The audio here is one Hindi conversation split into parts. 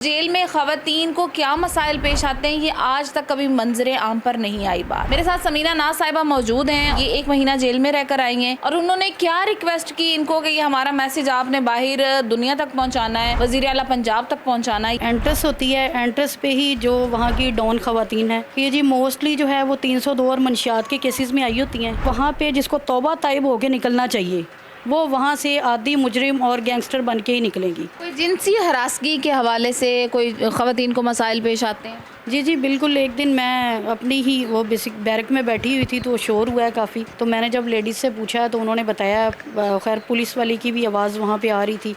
जेल में खवातीन को क्या मसाइल पेश आते हैं, ये आज तक कभी मंजरे आम पर नहीं आई बात। मेरे साथ समीना नाज साहिबा मौजूद हैं। ये 1 महीना जेल में रहकर आई हैं और उन्होंने क्या रिक्वेस्ट की इनको कि ये हमारा मैसेज आपने बाहर दुनिया तक पहुंचाना है, वजीर आला पंजाब तक पहुंचाना है। एंट्रेस होती है, एंट्रेस पे ही जो वहाँ की डॉन खवातीन है, ये जी मोस्टली जो है वो 302 और मंशियात के केसेस में आई होती हैं। वहाँ पे जिसको तौबा ताइब होके निकलना चाहिए वो वहाँ से आदि मुजरिम और गैंगस्टर बन के ही निकलेंगी। कोई जिनसी हरासगी के हवाले से कोई खवातीन को मसाइल पेश आते हैं? जी जी बिल्कुल। एक दिन मैं अपनी ही वो बेसिक बैरक में बैठी हुई थी तो शोर हुआ है काफ़ी, तो मैंने जब लेडीज़ से पूछा तो उन्होंने बताया, खैर पुलिस वाली की भी आवाज़ वहाँ पे आ रही थी।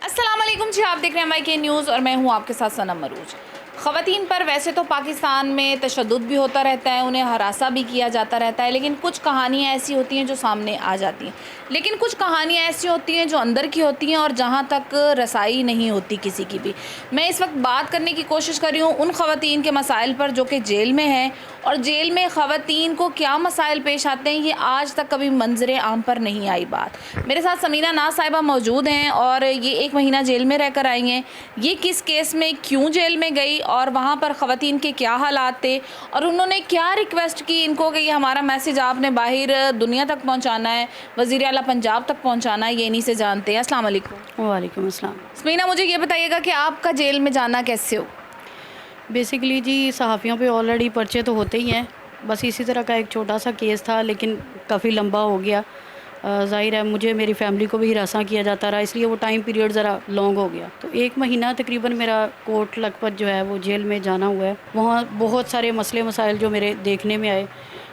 अस्सलाम वालेकुम जी, आप देख रहे हैं MYK न्यूज़ और मैं हूँ आपके साथ सनम मरूज। ख़वातीन पर वैसे तो पाकिस्तान में तशद्दुद भी होता रहता है, उन्हें हरासा भी किया जाता रहता है, लेकिन कुछ कहानियाँ ऐसी होती हैं जो सामने आ जाती हैं, लेकिन कुछ कहानियाँ ऐसी होती हैं जो अंदर की होती हैं और जहाँ तक रसाई नहीं होती किसी की भी। मैं इस वक्त बात करने की कोशिश कर रही हूँ उन ख़वातीन के मसाइल पर जो कि जेल में हैं, और जेल में ख़वातीन को क्या मसाइल पेश आते हैं, ये आज तक कभी मंजरे आम पर नहीं आई बात। मेरे साथ समीना नाज साहिबा मौजूद हैं और ये 1 महीना जेल में रहकर आई हैं। ये किस केस में क्यों जेल में गई और वहाँ पर ख़वातीन के क्या हालात थे और उन्होंने क्या रिक्वेस्ट की इनको कि ये हमारा मैसेज आपने बाहर दुनिया तक पहुँचाना है, वज़ीर आला पंजाब तक पहुँचाना है, ये इन्हीं से जानते हैं। अस्सलाम वालेकुम। वालेकुम अस्सलाम। समीना, मुझे ये बताइएगा कि आपका जेल में जाना कैसे हो? बेसिकली जी सहाफ़ियों पे ऑलरेडी पर्चे तो होते ही हैं, बस इसी तरह का एक छोटा सा केस था लेकिन काफ़ी लंबा हो गया। ज़ाहिर है मुझे मेरी फ़ैमिली को भी हिरासा किया जाता रहा, इसलिए वो टाइम पीरियड ज़रा लॉन्ग हो गया। तो 1 महीना तकरीबन मेरा कोट लखपत जो है वो जेल में जाना हुआ है। वहाँ बहुत सारे मसले मसाइल जो मेरे देखने में आए,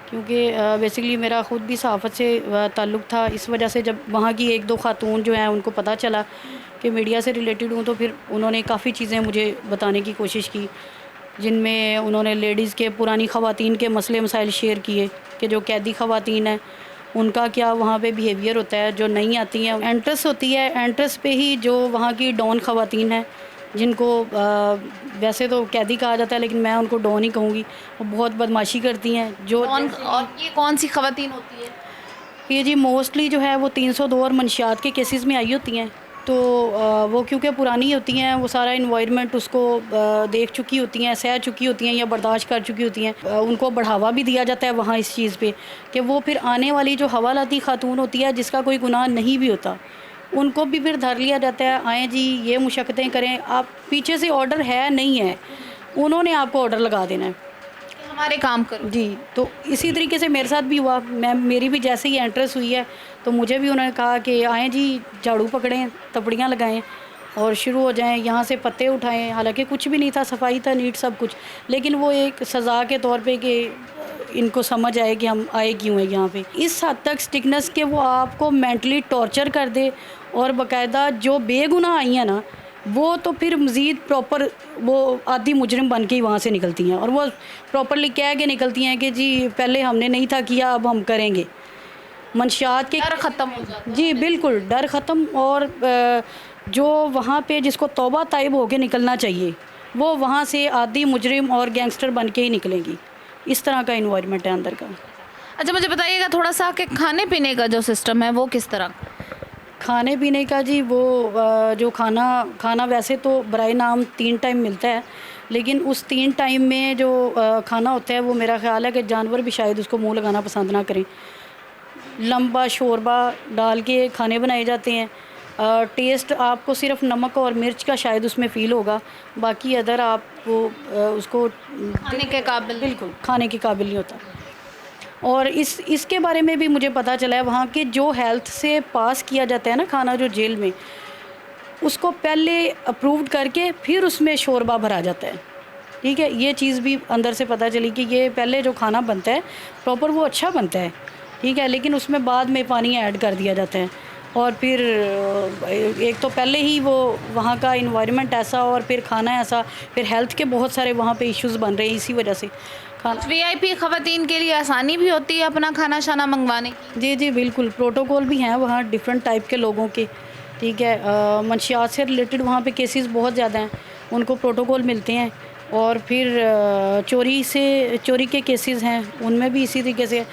क्योंकि बेसिकली मेरा ख़ुद भी सहाफ़त से ताल्लुक़ था। इस वजह से जब वहाँ की 1-2 खातून जो हैं उनको पता चला कि मीडिया से रिलेटेड हूँ, तो फिर उन्होंने काफ़ी चीज़ें मुझे बताने की कोशिश की, जिनमें उन्होंने लेडीज़ के पुरानी ख़वातीन के मसले मसाइल शेयर किए कि जो कैदी ख़वातीन हैं उनका क्या वहाँ पे बिहेवियर होता है, जो नहीं आती हैं। एंट्रेस होती है, एंट्रेस पे ही जो वहाँ की डॉन ख़वातीन हैं, जिनको वैसे तो कैदी कहा जाता है लेकिन मैं उनको डॉन ही कहूँगी, वो बहुत बदमाशी करती हैं। जो और ये कौन सी ख़वातीन होती है? ये जी मोस्टली जो है वो 302 और मंशियात के केसेस में आई होती हैं। तो वो क्योंकि पुरानी होती हैं, वो सारा इन्वायरमेंट उसको देख चुकी होती हैं, सह चुकी होती हैं या बर्दाश्त कर चुकी होती हैं। उनको बढ़ावा भी दिया जाता है वहाँ इस चीज़ पे कि वो फिर आने वाली जो हवालाती खातून होती है जिसका कोई गुनाह नहीं भी होता, उनको भी फिर धर लिया जाता है, आएँ जी ये मुशक्क़तें करें, आप पीछे से ऑर्डर है नहीं है, उन्होंने आपको ऑर्डर लगा देना है हमारे काम करो जी। तो इसी तरीके से मेरे साथ भी हुआ। मेरी भी जैसे ही एंट्रेंस हुई है तो मुझे भी उन्होंने कहा कि आएँ जी झाड़ू पकड़ें, तपड़ियाँ लगाएं और शुरू हो जाएं, यहाँ से पत्ते उठाएं। हालांकि कुछ भी नहीं था, सफाई था, नीट सब कुछ, लेकिन वो एक सज़ा के तौर पे कि इनको समझ आए कि हम आए क्यों हैं यहाँ पे। इस हद तक स्टिकनेस के वो आपको मेंटली टॉर्चर कर दे, और बाकायदा जो बेगुनाह आई हैं ना वो तो फिर मज़ीद प्रॉपर वो आदि मुजरिम बन के ही वहाँ से निकलती हैं, और वो प्रॉपरली कह के निकलती हैं कि जी पहले हमने नहीं था किया, अब हम करेंगे। मंशियात के डर ख़त्म हो जाता है। जी बिल्कुल, डर ख़त्म। और जो वहाँ पे जिसको तौबा ताइब होके निकलना चाहिए वो वहाँ से आदि मुजरिम और गैंगस्टर बन के ही निकलेंगी। इस तरह का इन्वायरमेंट है अंदर का। अच्छा, मुझे बताइएगा थोड़ा सा कि खाने पीने का जो सिस्टम है वो किस तरह? खाने पीने का जी वो जो खाना वैसे तो बराए नाम 3 टाइम मिलता है, लेकिन उस 3 टाइम में जो खाना होता है वो मेरा ख़्याल है कि जानवर भी शायद उसको मुंह लगाना पसंद ना करें। लंबा शोरबा डाल के खाने बनाए जाते हैं। टेस्ट आपको सिर्फ नमक और मिर्च का शायद उसमें फ़ील होगा, बाकी अदर आप वो उसको खाने के काबिल बिल्कुल खाने के काबिल नहीं होता। और इसके बारे में भी मुझे पता चला है, वहाँ के जो हेल्थ से पास किया जाता है ना खाना जो जेल में, उसको पहले अप्रूव्ड करके फिर उसमें शोरबा भरा जाता है। ठीक है, ये चीज़ भी अंदर से पता चली कि ये पहले जो खाना बनता है प्रॉपर वो अच्छा बनता है, ठीक है, लेकिन उसमें बाद में पानी ऐड कर दिया जाता है। और फिर एक तो पहले ही वो वहाँ का इन्वायरमेंट ऐसा और फिर खाना ऐसा, फिर हेल्थ के बहुत सारे वहाँ पे इश्यूज़ बन रहे हैं इसी वजह से। VIP ख़वातीन के लिए आसानी भी होती है अपना खाना शाना मंगवाने की? जी जी बिल्कुल, प्रोटोकॉल भी हैं वहाँ डिफरेंट टाइप के लोगों के, ठीक है। मंशियात से रिलेटेड वहाँ पे केसेस बहुत ज़्यादा हैं, उनको प्रोटोकॉल मिलते हैं। और फिर चोरी के केसेस हैं, उनमें भी इसी तरीके से।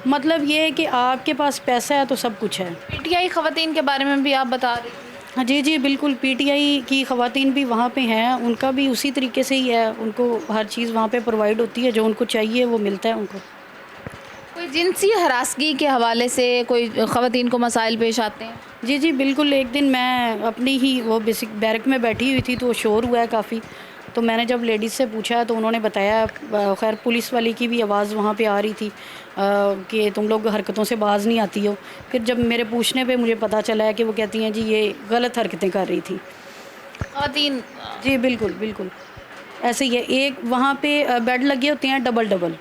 मतलब ये है कि आपके पास पैसा है तो सब कुछ है। PTI ख़वातीन के बारे में भी आप बता रही थी। हाँ जी, जी, बिल्कुल पीटीआई की ख़वातीन भी वहाँ पे हैं, उनका भी उसी तरीके से ही है, उनको हर चीज़ वहाँ पे प्रोवाइड होती है, जो उनको चाहिए वो मिलता है उनको। कोई जिनसी हरासगी के हवाले से कोई ख़वातीन को मसाइल पेश आते हैं? जी, जी, बिल्कुल। एक दिन मैं अपनी ही वो बेसिक बैरक में बैठी हुई थी तो शोर हुआ है काफ़ी, तो मैंने जब लेडीज़ से पूछा तो उन्होंने बताया, खैर पुलिस वाली की भी आवाज़ वहाँ पे आ रही थी कि तुम लोग हरकतों से बाज़ नहीं आती हो। फिर जब मेरे पूछने पे मुझे पता चला है कि वो कहती हैं जी ये गलत हरकतें कर रही थी। ख़वातीन जी, बिल्कुल, बिल्कुल। ऐसे ही है, एक वहाँ पे बेड लगे होते हैं डबल-डबल।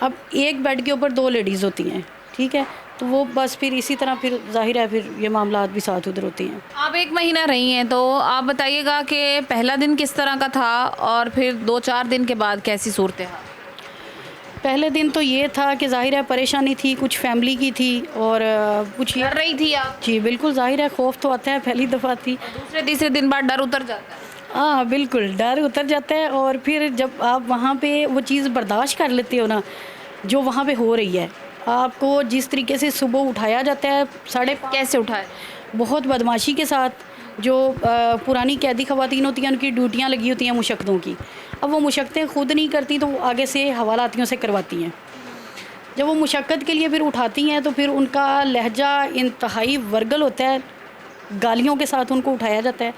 अब एक बेड के ऊपर 2 लेडीज़ होती हैं, ठीक है? तो वो बस फिर इसी तरह फिर ज़ाहिर है फिर ये मामलात भी साथ उधर होते हैं। आप 1 महीना रही हैं, तो आप बताइएगा कि पहला दिन किस तरह का था और फिर 2-4 दिन के बाद कैसी सूरत-ए-हाल? पहले दिन तो ये था कि ज़ाहिर है परेशानी थी, कुछ फैमिली की थी और कुछ ये। डर रही थी आप? जी, बिल्कुल ज़ाहिर है खौफ़ तो आता है, पहली दफ़ा थी। दूसरे-तीसरे दिन बाद डर उतर जाता है? हाँ, बिल्कुल, डर उतर जाता है और फिर जब आप वहाँ पे वो चीज़ बर्दाश्त कर लेते हो ना, जो वहाँ पे हो रही है, आपको जिस तरीके से सुबह उठाया जाता है 5:30, कैसे उठाए? बहुत बदमाशी के साथ, जो पुरानी कैदी ख़वातीन होती हैं उनकी ड्यूटियाँ लगी होती हैं मुशक्क़तों की। अब वो मुशक्क़तें ख़ुद नहीं करती तो वो आगे से हवालातियों से करवाती हैं। जब वो मुशक्क़त के लिए फिर उठाती हैं तो फिर उनका लहजा इंतहाई वर्गल होता है, गालियों के साथ उनको उठाया जाता है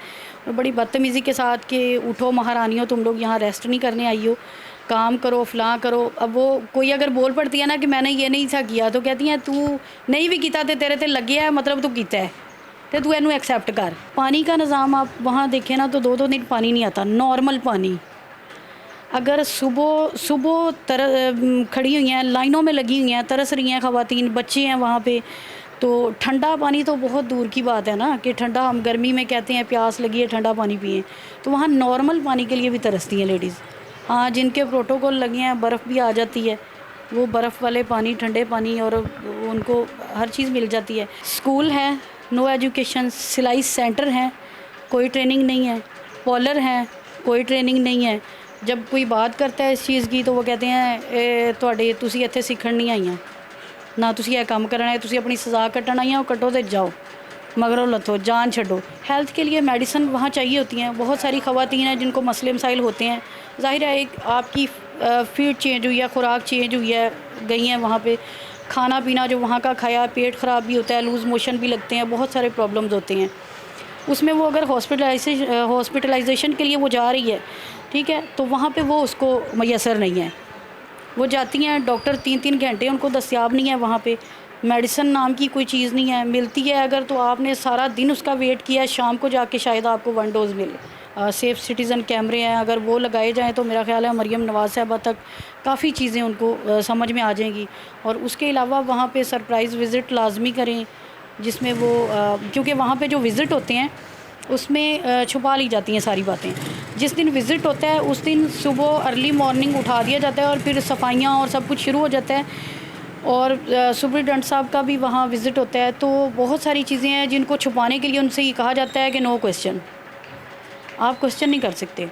और बड़ी बदतमीज़ी के साथ कि उठो महारानियों, तुम लोग यहाँ रेस्ट नहीं करने आई हो, काम करो, फ़लाँ करो। अब वो कोई अगर बोल पड़ती है ना कि मैंने ये नहीं था किया, तो कहती हैं तू नहीं भी कीता ते तेरे ते लगे है, मतलब तू कीता है तो तू इनू एक्सेप्ट कर। पानी का निज़ाम आप वहाँ देखें ना तो 2-2 दिन पानी नहीं आता, नॉर्मल पानी। अगर सुबह सुबह खड़ी हुई हैं, लाइनों में लगी हुई हैं, तरस रही हैं ख़वातीन, बच्चे हैं वहाँ पे, तो ठंडा पानी तो बहुत दूर की बात है ना कि ठंडा, हम गर्मी में कहते हैं प्यास लगी है ठंडा पानी पिएं, तो वहाँ नॉर्मल पानी के लिए भी तरसती हैं लेडीज़। हाँ, जिनके प्रोटोकॉल लगे हैं, बर्फ़ भी आ जाती है, वो बर्फ़ वाले पानी, ठंडे पानी और उनको हर चीज़ मिल जाती है। स्कूल है, नो एजुकेशन, सिलाई सेंटर हैं, कोई ट्रेनिंग नहीं है, पॉलर हैं, कोई ट्रेनिंग नहीं है। जब कोई बात करता है इस चीज़ की तो वो कहते हैं तुहाडे तुसी इत्थे सीखण नहीं आईयां, ना तुसी ये काम करना है, तुसी अपनी सज़ा कट्टण आईयां, कट्टो ते जाओ, मगरों लथो, जान छड्डो। हेल्थ के लिए मेडिसिन वहाँ चाहिए होती हैं, बहुत सारी ख़वातीन हैं जिनको मसले मसाइल होते हैं। ज़ाहिर है एक आपकी फ़ीड चेंज हुई है, खुराक चेंज हुई है, गई हैं वहाँ पे, खाना पीना जो वहाँ का खाया, पेट ख़राब भी होता है, लूज़ मोशन भी लगते हैं, बहुत सारे प्रॉब्लम्स होते हैं। उसमें वो अगर हॉस्पिटलाइजेशन के लिए वो जा रही है, ठीक है, तो वहाँ पे वो उसको मैसर नहीं है। वो जाती हैं, डॉक्टर 3-3 घंटे उनको दस्तयाब नहीं है वहाँ पे, मेडिसिन नाम की कोई चीज़ नहीं है, मिलती है अगर तो आपने सारा दिन उसका वेट किया है, शाम को जाके शायद आपको 1 डोज़ मिले। सेफ़ सिटीज़न कैमरे हैं, अगर वो लगाए जाएँ तो मेरा ख़्याल है मरियम नवाज़ साहिबा तक काफ़ी चीज़ें उनको समझ में आ जाएंगी। और उसके अलावा वहाँ पे सरप्राइज़ विज़िट लाजमी करें, जिसमें वो क्योंकि वहाँ पे जो विज़िट होते हैं उसमें छुपा ली जाती हैं सारी बातें। जिस दिन विज़िट होता है उस दिन सुबह अर्ली मॉर्निंग उठा दिया जाता है और फिर सफाइयाँ और सब कुछ शुरू हो जाता है। और सुपरिटेंडेंट साहब का भी वहाँ विज़िट होता है, तो बहुत सारी चीज़ें हैं जिनको छुपाने के लिए उनसे ये कहा जाता है कि नो क्वेश्चन, आप क्वेश्चन नहीं कर सकते।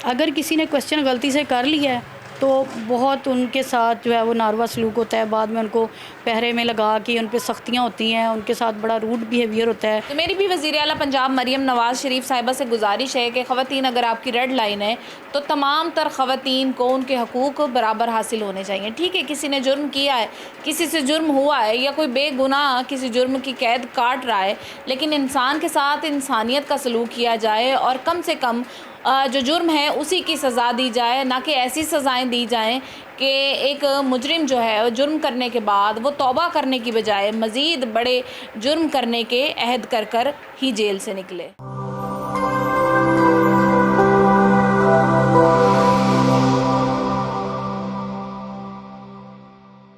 अगर किसी ने क्वेश्चन गलती से कर लिया है तो बहुत उनके साथ जो है वो नारवा सलूक होता है, बाद में उनको पहरे में लगा के उन पे सख्तियाँ होती हैं, उनके साथ बड़ा रूड बिहेवियर होता है। तो मेरी भी वज़ीर आला पंजाब मरियम नवाज़ शरीफ साहिबा से गुजारिश है कि ख़वातीन अगर आपकी रेड लाइन है तो तमाम तर ख़वातीन को उनके हकूक़ बराबर हासिल होने चाहिए। ठीक है, किसी ने जुर्म किया है, किसी से जुर्म हुआ है या कोई बेगुनाह किसी जुर्म की कैद काट रहा है, लेकिन इंसान के साथ इंसानियत का सलूक किया जाए और कम से कम जो जुर्म है उसी की सज़ा दी जाए, ना कि ऐसी सज़ाएं दी जाएं कि एक मुजरिम जो है जुर्म करने के बाद वो तौबा करने की बजाय मज़ीद बड़े जुर्म करने के अहद कर कर ही जेल से निकले।